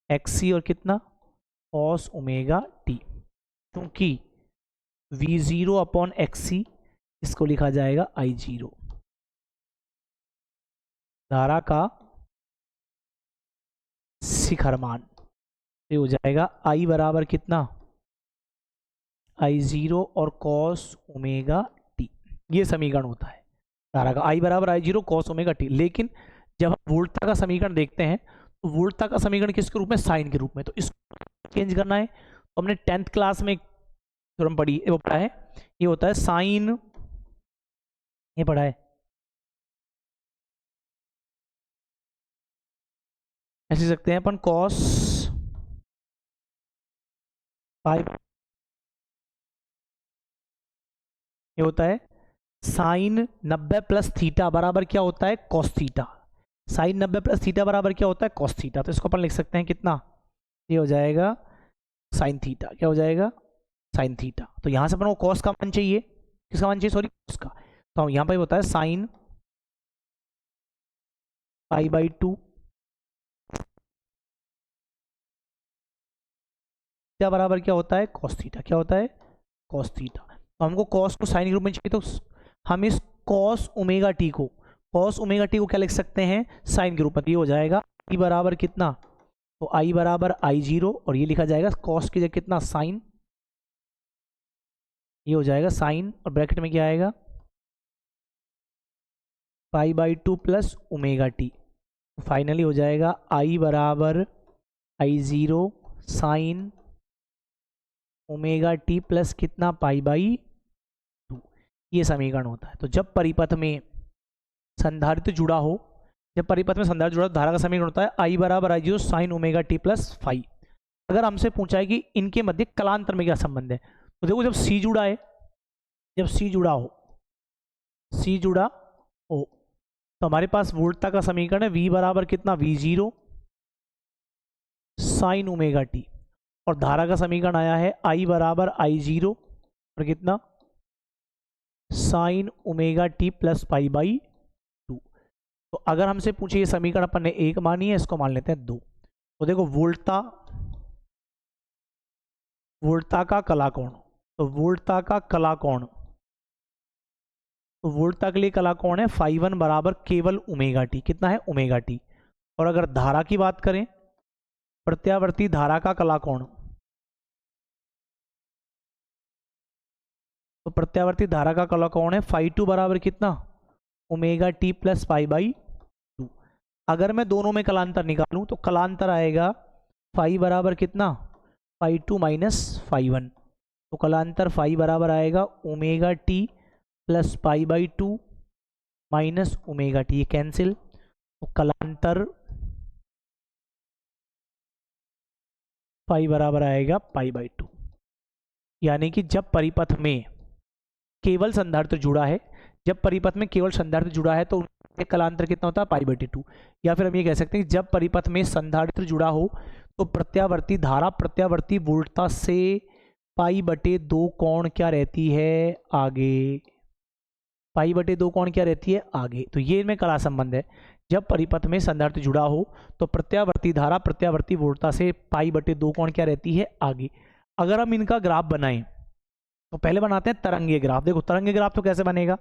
XC और कितना? cos omega t। क्योंकि V0 अपॉन XC इसको लिखा जाएगा I0, धारा का शिखर मान। ये हो जाएगा I बराबर कितना? I0 और cos ओमेगा t। ये समीकरण होता है धारा का, I बराबर I0 cos ओमेगा t। लेकिन जब हम वोल्टता का समीकरण देखते हैं तो वोल्टता का समीकरण किसके रूप में? साइन के रूप में। तो इसको चेंज करना है। तो हमने 10th क्लास में थ्योरम पढ़ी, वो पढ़ा है, ये होता है साइन, ये पढ़ा है, ऐसे सकते हैं अपन, cos पाई, ये होता है साइन 90 प्लस थीटा बराबर क्या होता है? cos theta. Sine 90 plus theta बराबर क्या होता है? cos theta. तो इसको अपन लिख सकते हैं कितना? ये हो जाएगा साइन थीटा। क्या हो जाएगा? Sine theta. तो यहां से अपन को cos का मान चाहिए, किसका मान चाहिए? सॉरी, cos का। तो हम यहाँ पर होता है साइन π/2 थीटा बराबर क्या होता है? cos theta. क्या होता है? cos theta. तो हमको cos को साइन के रूप में चाहिए, तो हम इस cos ओमेगा टी को, क्या लिख सकते हैं? साइन के रूप में। ये हो जाएगा I बराबर कितना? तो I बराबर I0 और ये लिखा जाएगा cos की जगह कितना? साइन। ये हो जाएगा साइन और ब्रैकेट में क्या आएगा? π/2 प्लस ओमेगा टी। फाइनली हो जाएगा I बराबर I0 sine omega T plus कितना? π/2। ये समीकरण होता है। तो जब परिपथ में संधारित्र जुड़ा हो, धारा का समीकरण होता है I बराबर I0 sine omega T plus phi. अगर हमसे पूछा है कि इनके मध्य कलांतर में क्या संबंध है, तो देखो जब C जुड़ा है, जब C जुड़ा हो तो हमारे पास वोल्टता का समीकरण है V बराबर कितना? V0 साइन ओमेगा टी, और धारा का समीकरण आया है I बराबर I0 और कितना? Sine omega T plus π/2। तो अगर हमसे पूछे ये समीकरण अपन ने 1 मानी है, इसको मान लेते हैं 2। तो देखो वोल्टता का कलाकोण, तो वोल्टता का कलाकोण, तो वोल्टता के लिए कलाकोण है φ1 बराबर केवल ओमेगा टी। कितना है? Omega T. और अगर धारा की बात करें, प्रत्यावर्ती धारा का कलाकोण, तो प्रत्यावर्ती धारा का कलाकोण है φ2 बराबर कितना? Omega T plus π/2। अगर मैं दोनों में कलांतर निकालूं तो कलांतर आएगा φ बराबर कितना? φ2 माइनस φ1। तो कलांतर φ बराबर आएगा omega T plus π/2 minus omega T, ये कैंसिल। तो कलांतर φ बराबर आएगा π/2। यानी कि जब परिपथ में केवल संधारित्र जुड़ा है, तो कलांतर कितना होता है? π/2। या फिर हम ये कह सकते हैं कि जब परिपथ में संधारित्र जुड़ा हो तो प्रत्यावर्ती धारा प्रत्यावर्ती वोल्टता से π/2 कोण क्या रहती है? आगे। π/2 कोण क्या रहती है? आगे। तो ये इनमें कला संबंध है। जब परिपथ में संधारित्र जुड़ा हो तो प्रत्यावर्ती धारा प्रत्यावर्ती वोल्टता से π/2 कोण क्या रहती है? आगे। अगर हम इनका ग्राफ बनाएं तो पहले बनाते हैं तरंगीय ग्राफ। देखो तरंगीय ग्राफ तो कैसे बनेगा?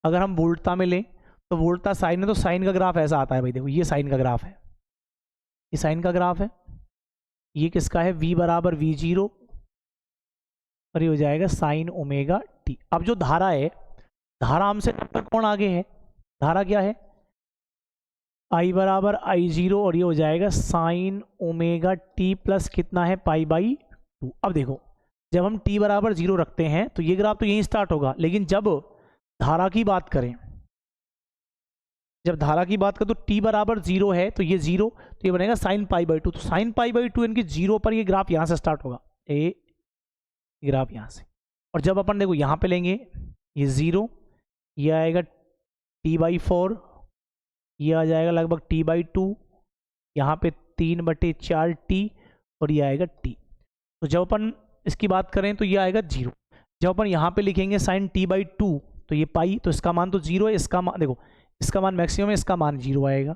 अगर हम वोल्टता में लें तो वोल्टता साइन है, तो साइन का ग्राफ ऐसा आता है भाई। देखो ये साइन का ग्राफ है, ये साइन का ग्राफ है, ये किसका है? V बराबर V0 और ये हो जाएगा साइन ओमेगा टी। अब जो धारा है, धारा हमसे 90 कोण आगे है। धारा क्या है? आई बराबर आई जीरो और ये हो जाएगा साइन ओमेगा टी प्लस कितना है पाई बाई 2। अब देखो जब हम टी बराबर जीरो रखते हैं तो ये ग्राफ तो यहीं स्टार्ट होगा, लेकिन जब धारा की बात करें, जब धारा की बात करें तो टी बराबर जीरो है तो ये जीरो, तो ये बनेगा साइन पाई बाई 2। तो साइन पाई बाई 2 यानी कि जीरो पर ये ग्राफ यहाँ से स्टार्ट होगा, ए ग्राफ यहाँ से। और जब अपन देखो यहाँ पे लेंगे ये जीरो, ये आएगा टी बाई 4, ये आ जाएगा लगभग टी बाई 2, यहाँ पे 3/4 टी और ये आएगा टी। तो जब अपन इसकी बात करें तो ये आएगा जीरो। जब अपन यहाँ पे लिखेंगे साइन टी बाई 2 तो ये पाई, तो इसका मान तो जीरो है, इसका मान देखो इसका मान मैक्सिमम है, इसका मान जीरो आएगा।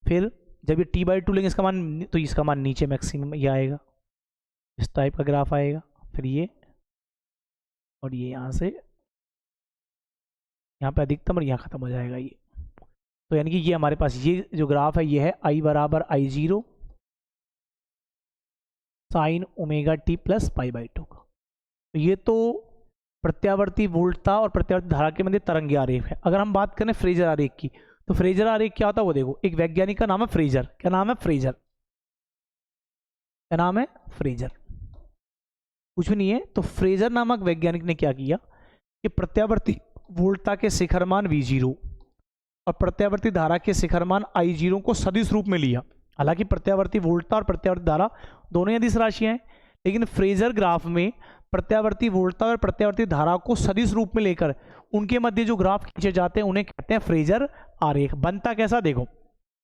फिर जब ये टी बाई 2 लेंगे इसका मान, तो इसका मान नीचे मैक्सिमम ये आएगा, इस टाइप का ग्राफ आएगा। फिर ये और ये यहाँ से यहाँ पे अधिकतम और यहाँ ख़त्म हो जाएगा ये। तो यानी कि ये हमारे पास ये जो ग्राफ है ये है आई बराबर I zero sine omega T plus pi by 2 का। तो ये तो प्रत्यावर्ती वोल्टता और प्रत्यावर्ती धारा के मध्य तरंग आरेख है। अगर हम बात करें फ्रेजर आरेख की, तो फ्रेजर आरेख क्या होता है वो देखो, एक वैज्ञानिक का नाम है फ्रेजर। क्या नाम है? फ्रेजर। क्या नाम है? फ्रेजर। कुछ नहीं है। तो फ्रेजर नामक वैज्ञानिक ने क्या किया कि प्रत्यावर्ती वोल्टता के शिखरमान V0 और प्रत्यावर्ती धारा के शिखरमान I0 को सदिश रूप में लिया। हालांकि प्रत्यावर्ती वोल्टता और प्रत्यावर्ती धारा दोनों ही अदिश राशियां हैं, लेकिन फ्रेजर ग्राफ में प्रत्यावर्ती वोल्टता और प्रत्यावर्ती धारा को सदिश रूप में लेकर उनके मध्य जो ग्राफ खींचे जाते हैं उन्हें कहते हैं फ्रेजर आरेख। बनता कैसा देखो,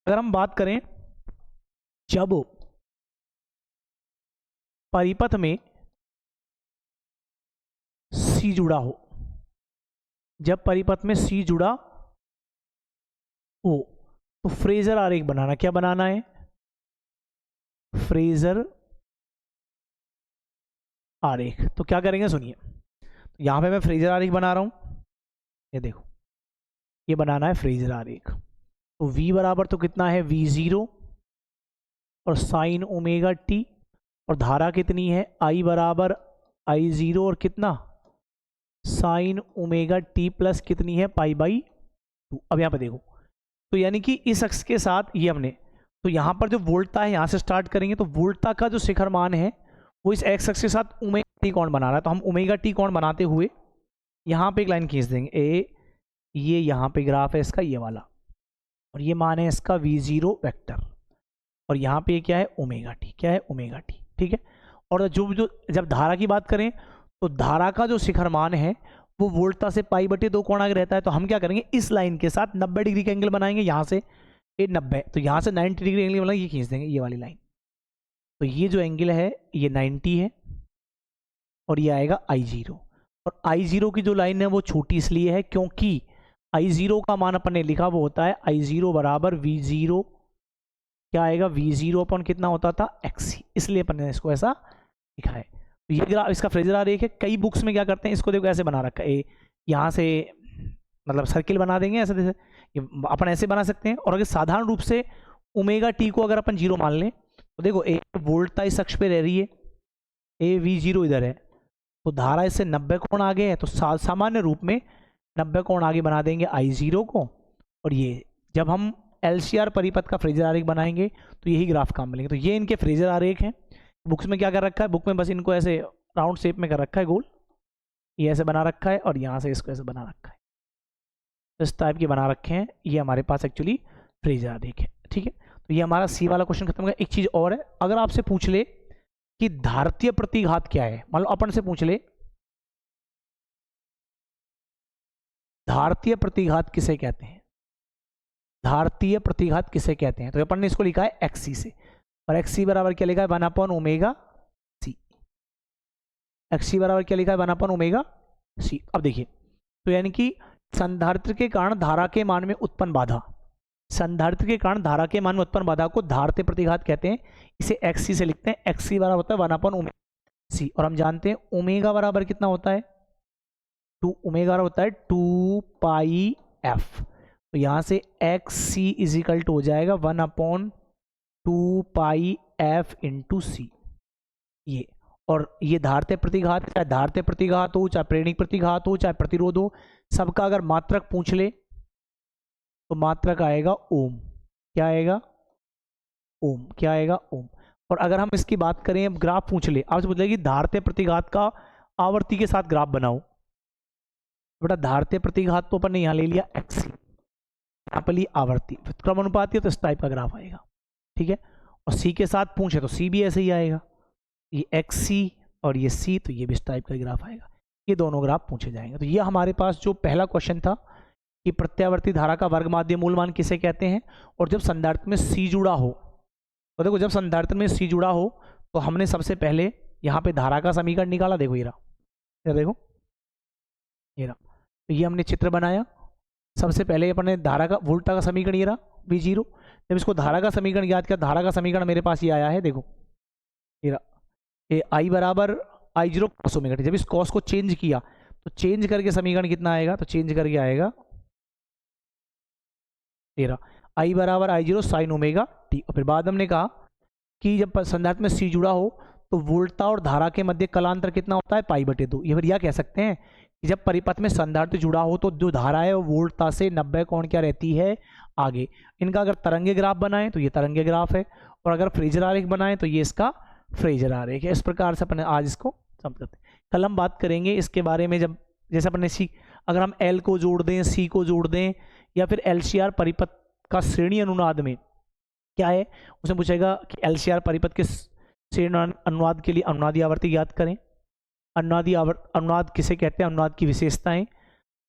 अगर हम बात करें जब परिपथ में C जुड़ा हो, जब परिपथ में C जुड़ा हो तो फ्रेजर आरेख बनाना। क्या बनाना है? फ्रेजर आरेख। तो क्या करेंगे सुनिए, तो यहां पे मैं फ्रेजर आरेख बना रहा हूं, ये देखो ये बनाना है फ्रेजर आरेख। तो V बराबर तो कितना है V0 और साइन ओमेगा टी, और धारा कितनी है I बराबर I0 और कितना साइन ओमेगा टी प्लस कितनी है पाई बाई 2। अब यहाँ पे देखो, तो यानी कि इस अक्ष के साथ ये हमने, तो यहाँ पर जो वोल्टता है यहाँ से स्टार्ट करेंगे, तो वोल्टता का जो शिखर मान है वो इस एक्स अक्ष के साथ ओमेगा टी कोण बना रहा है। तो हम ओमेगा टी कोण बनाते हुए यहाँ पे एक लाइन खींच देंगे ए, ये यहाँ पे ग्राफ है इसका ये वाला, और ये मान है इसका V0 वेक्टर, और यहाँ पे क्या है ओमेगा टी। क्या है? Omega T. ठीक है। और जब धारा की बात करें तो धारा का जो शिखर मान है वो वोल्टता से π/2 कोण आगे रहता है। तो हम क्या करेंगे, इस लाइन के साथ 90 डिग्री का एंगल बनाएंगे, यहाँ से ये 90, तो यहाँ से 90 डिग्री एंगल बनाएंगे, ये खींच देंगे ये वाली लाइन। तो ये जो एंगल है ये 90 है और ये आएगा I0। और I0 की जो लाइन है वो छोटी इसलिए है क्योंकि I0 का मान अपन ने लिखा वो होता है I0 बराबर V0, क्या आएगा V0 अपन कितना होता था XC, इसलिए अपन ने इसको ऐसा लिखा है। तो ये ग्राफ इसका फ्रेजर आरेख है। कई बुक्स में क्या करते हैं, इसको देखो ऐसे बना रखा है, यहाँ से मतलब सर्किल बना देंगे ऐसे, जैसे अपन ऐसे बना सकते हैं। और अगर साधारण रूप से ओमेगा टी को अगर अपन जीरो मान लें तो देखो ए वोल्टता इस अक्ष पे रह रही है, ए V0 इधर है, तो धारा इससे 90 कोण आगे है, तो सामान्य रूप में 90 कोण आगे बना देंगे I0 को। और ये जब हम LCR परिपथ का फ्रेजर आरेख बनाएंगे तो यही ग्राफ काम मिलेंगे। तो ये इनके फ्रेजर आरेख हैं। बुक्स में क्या कर रखा है, बुक में बस इनको ऐसे राउंड शेप में कर रखा है, गोल ये ऐसे बना रखा है, और यहाँ से इसको ऐसे बना रखा है, इस टाइप के बना रखे हैं। ये हमारे पास एक्चुअली फ्रेजर आरेख है। ठीक है। तो ये हमारा C वाला क्वेश्चन खत्म हो गया। एक चीज़ और है, अगर आपसे पूछ ले कि धारतीय प्रतिघात क्या है, मान लो अपन से पूछ ले धारतीय प्रतिघात किसे कहते हैं, धारतीय प्रतिघात किसे कहते हैं, तो अपन ने इसको लिखा है XC से, और XC बराबर क्या लिखा है 1/ωc। XC बराबर क्या लिखा है 1/ωc। अब देखिए, तो यानी कि संधारित्र के कारण धारा के मान में उत्पन्न बाधा, संधारित्र के कारण धारा के मान में उत्पन्न बाधा को धारतीय प्रतिघात कहते हैं। इसे XC से लिखते हैं। XC बराबर होता है 1/ωc, और हम जानते हैं ओमेगा बराबर कितना होता है, ओमेगा होता है 2πf। तो यहाँ से XC इजिकल टू हो जाएगा 1/2πf इंटू C। ये, और ये धारतीय प्रतिघात, चाहे धारतीय प्रतिघात हो, चाहे प्रेरणिक प्रतिघात हो, चाहे प्रतिरोध हो, सबका अगर मात्रक पूछ ले तो मात्रक आएगा ओम। क्या आएगा? ओम। क्या आएगा? ओम। और अगर हम इसकी बात करें, अब ग्राफ पूछ ले, आपसे पूछ ले कि धारते प्रतिघात का आवर्ती के साथ ग्राफ बनाओ। बेटा धारते प्रतिघात तो अपन ने यहाँ ले लिया एक्स, यहाँ पर ली आवर्ती, क्रमानुपाती है तो इस टाइप का ग्राफ आएगा। ठीक है, और सी के साथ पूछे तो सी भी ऐसे ही आएगा, ये एक्स सी और ये सी, तो ये भी इस टाइप का ग्राफ आएगा। ये दोनों ग्राफ पूछे जाएंगे। तो ये हमारे पास जो पहला क्वेश्चन था कि प्रत्यावर्ती धारा का वर्ग माध्य मूलमान किसे कहते हैं, और जब संधारित्र में सी जुड़ा हो, तो देखो जब संधारित्र में सी जुड़ा हो तो हमने सबसे पहले यहाँ पे धारा का समीकरण निकाला। देखो ये रहा, देखो ये रहा, तो ये हमने चित्र बनाया। सबसे पहले अपने धारा का वोल्टा का समीकरण ये रहा V0। जब इसको धारा का समीकरण याद किया, धारा का समीकरण मेरे पास ये आया है, देखो ये रहा, ये I बराबर I0 cos ओमेगा t। जब इस cos को चेंज किया तो चेंज करके समीकरण कितना आएगा, तो चेंज करके आएगा ये रहा, I बराबर I0 sin ओमेगा t। और फिर बाद हमने कहा कि जब संधारित्र में C जुड़ा हो तो वोल्टा और धारा के मध्य कलांतर कितना होता है, π/2। ये फिर यह कह सकते हैं कि जब परिपथ में संधारित्र जुड़ा हो तो जो धारा है वो वोल्टा से 90 कोण क्या रहती है, आगे। इनका अगर तरंगे ग्राफ बनाएं तो ये तरंगे ग्राफ है, और अगर फ्रेजर आरेख बनाएं तो ये इसका फ्रेजर आरेख है। इस प्रकार से अपन आज इसको समझते हैं। कल हम बात करेंगे इसके बारे में, जब जैसे अपन ने सी, अगर हम एल को जोड़ दें, सी को जोड़ दें, या फिर LCR परिपथ का श्रेणी अनुनाद में क्या है, उसमें पूछेगा कि LCR परिपथ के श्रेणी अनुनाद के लिए अनुनादी आवर्ती ज्ञात करें। अनुनाद किसे कहते हैं, अनुनाद की विशेषताएं,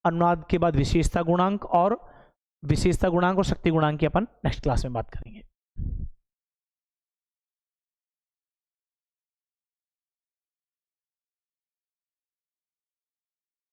अनुनाद के बाद विशेषता गुणांक और शक्ति गुणांक की अपन नेक्स्ट क्लास में बात करेंगे।